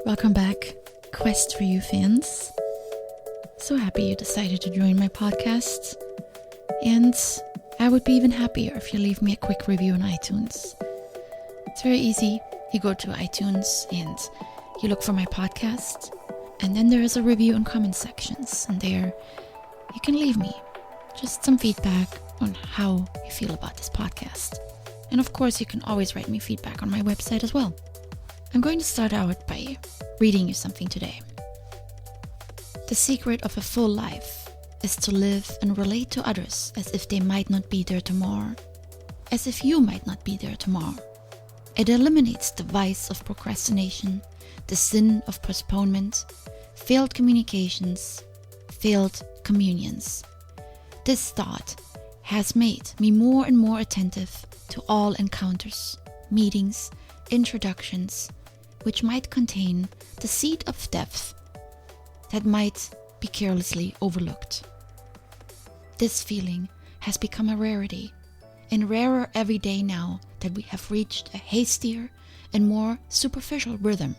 Welcome back, Quest for You fans. So happy you decided to join my podcast. And I would be even happier if you leave me a quick review on iTunes. It's very easy. You go to iTunes and you look for my podcast. And then there is a review and comment sections. And there you can leave me just some feedback on how you feel about this podcast. And of course, you can always write me feedback on my website as well. I'm going to start out by reading you something today. The secret of a full life is to live and relate to others as if they might not be there tomorrow, as if you might not be there tomorrow. It eliminates the vice of procrastination, the sin of postponement, failed communications, failed communions. This thought has made me more and more attentive to all encounters, meetings, introductions, which might contain the seed of depth that might be carelessly overlooked. This feeling has become a rarity, and rarer every day now that we have reached a hastier and more superficial rhythm.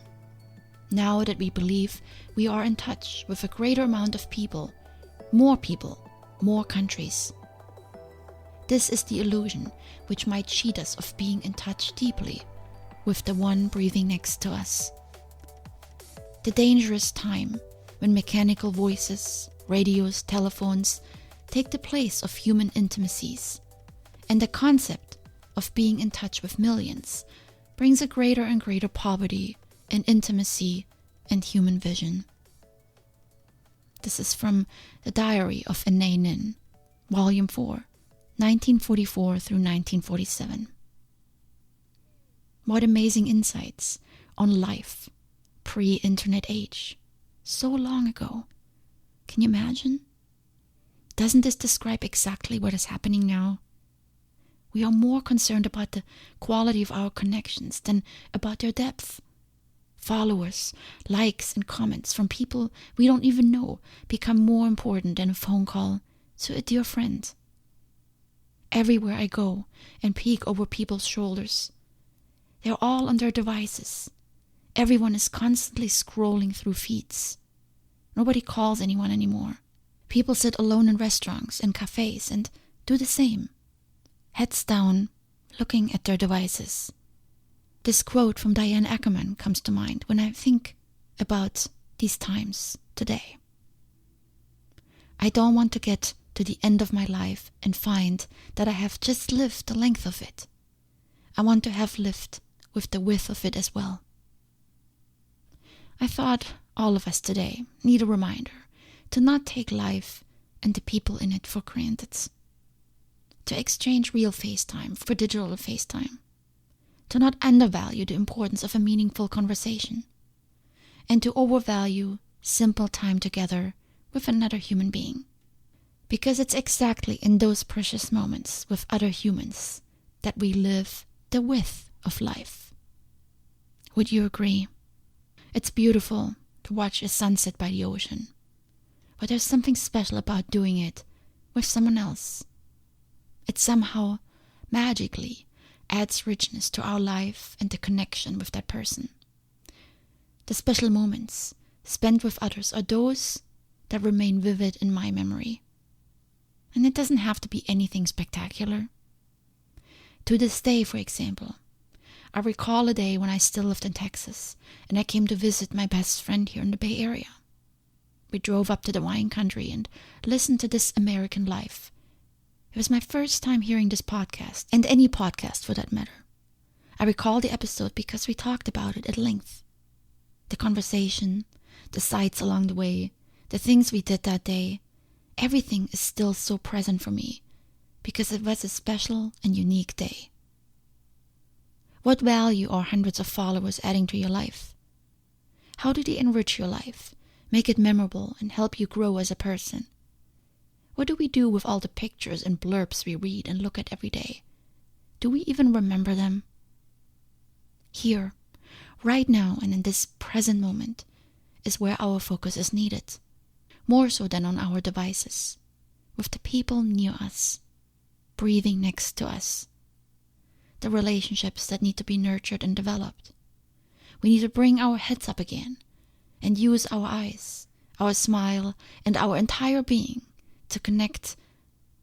Now that we believe we are in touch with a greater amount of people, more countries. This is the illusion which might cheat us of being in touch deeply with the one breathing next to us. The dangerous time when mechanical voices, radios, telephones take the place of human intimacies, and the concept of being in touch with millions brings a greater and greater poverty in intimacy and human vision. This is from the Diary of Anaïs Nin, Volume 4, 1944 through 1947. What amazing insights on life, pre-internet age, so long ago. Can you imagine? Doesn't this describe exactly what is happening now? We are more concerned about the quality of our connections than about their depth. Followers, likes, and comments from people we don't even know become more important than a phone call to a dear friend. Everywhere I go and peek over people's shoulders, they're all on their devices. Everyone is constantly scrolling through feeds. Nobody calls anyone anymore. People sit alone in restaurants and cafes and do the same. Heads down, looking at their devices. This quote from Diane Ackerman comes to mind when I think about these times today. I don't want to get to the end of my life and find that I have just lived the length of it. I want to have lived with the width of it as well. I thought all of us today need a reminder to not take life and the people in it for granted. To exchange real FaceTime for digital FaceTime. To not undervalue the importance of a meaningful conversation. And to overvalue simple time together with another human being. Because it's exactly in those precious moments with other humans that we live the width of life. Would you agree? It's beautiful to watch a sunset by the ocean, but there's something special about doing it with someone else. It somehow magically adds richness to our life and the connection with that person. The special moments spent with others are those that remain vivid in my memory. And it doesn't have to be anything spectacular. To this day, for example, I recall a day when I still lived in Texas and I came to visit my best friend here in the Bay Area. We drove up to the wine country and listened to This American Life. It was my first time hearing this podcast, and any podcast for that matter. I recall the episode because we talked about it at length. The conversation, the sights along the way, the things we did that day, everything is still so present for me because it was a special and unique day. What value are hundreds of followers adding to your life? How do they enrich your life, make it memorable, and help you grow as a person? What do we do with all the pictures and blurbs we read and look at every day? Do we even remember them? Here, right now and in this present moment, is where our focus is needed, more so than on our devices, with the people near us, breathing next to us, the relationships that need to be nurtured and developed, We need to bring our heads up again and use our eyes, our smile, and our entire being to connect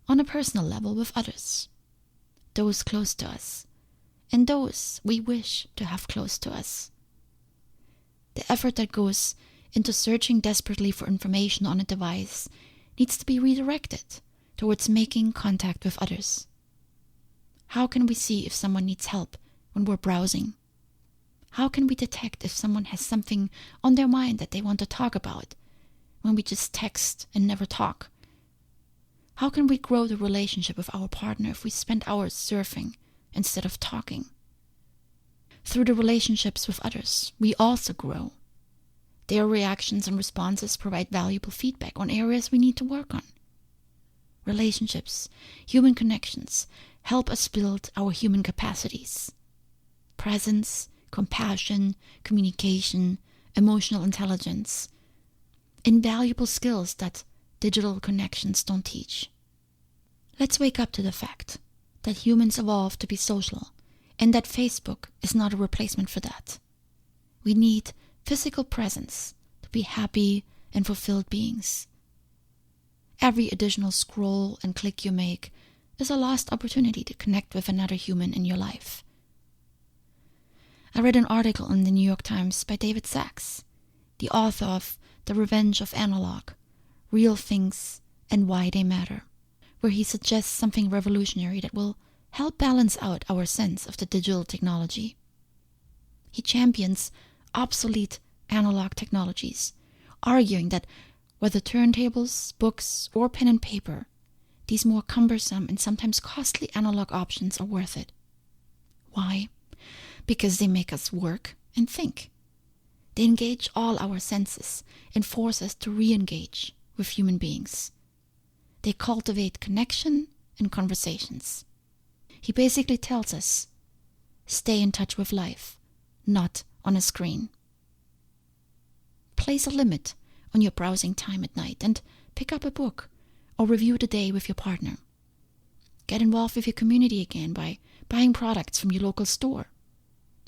on a personal level with others, those close to us, and those we wish to have close to us. The effort that goes into searching desperately for information on a device needs to be redirected towards making contact with others. How can we see if someone needs help when we're browsing? How can we detect if someone has something on their mind that they want to talk about when we just text and never talk? How can we grow the relationship with our partner if we spend hours surfing instead of talking? Through the relationships with others, we also grow. Their reactions and responses provide valuable feedback on areas we need to work on. Relationships, human connections, help us build our human capacities. Presence, compassion, communication, emotional intelligence. Invaluable skills that digital connections don't teach. Let's wake up to the fact that humans evolved to be social and that Facebook is not a replacement for that. We need physical presence to be happy and fulfilled beings. Every additional scroll and click you make is a lost opportunity to connect with another human in your life. I read an article in the New York Times by David Sachs, the author of The Revenge of Analog, Real Things and Why They Matter, where he suggests something revolutionary that will help balance out our sense of the digital technology. He champions obsolete analog technologies, arguing that whether turntables, books, or pen and paper, these more cumbersome and sometimes costly analog options are worth it. Why? Because they make us work and think. They engage all our senses and force us to re-engage with human beings. They cultivate connection and conversations. He basically tells us, stay in touch with life, not on a screen. Place a limit on your browsing time at night and pick up a book or review the day with your partner. Get involved with your community again by buying products from your local store.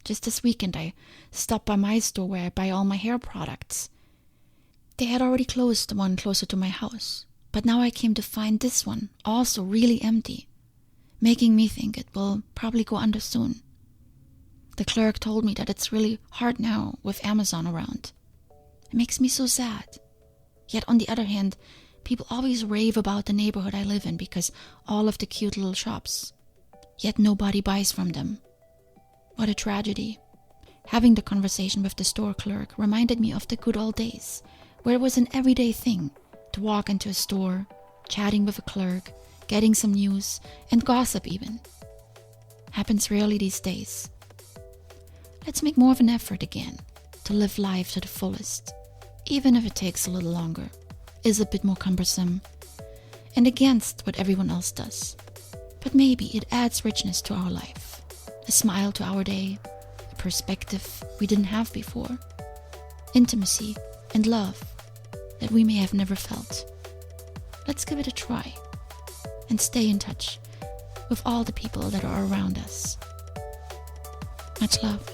Just this weekend I stopped by my store where I buy all my hair products. They had already closed the one closer to my house, but now I came to find this one also really empty, making me think it will probably go under soon. The clerk told me that it's really hard now with Amazon around. It makes me so sad. Yet on the other hand, people always rave about the neighborhood I live in because all of the cute little shops. Yet nobody buys from them. What a tragedy. Having the conversation with the store clerk reminded me of the good old days, where it was an everyday thing to walk into a store, chatting with a clerk, getting some news, and gossip even. Happens rarely these days. Let's make more of an effort again to live life to the fullest, even if it takes a little longer, is a bit more cumbersome, and against what everyone else does. But maybe it adds richness to our life. A smile to our day, a perspective we didn't have before, intimacy and love that we may have never felt. Let's give it a try and stay in touch with all the people that are around us. Much love.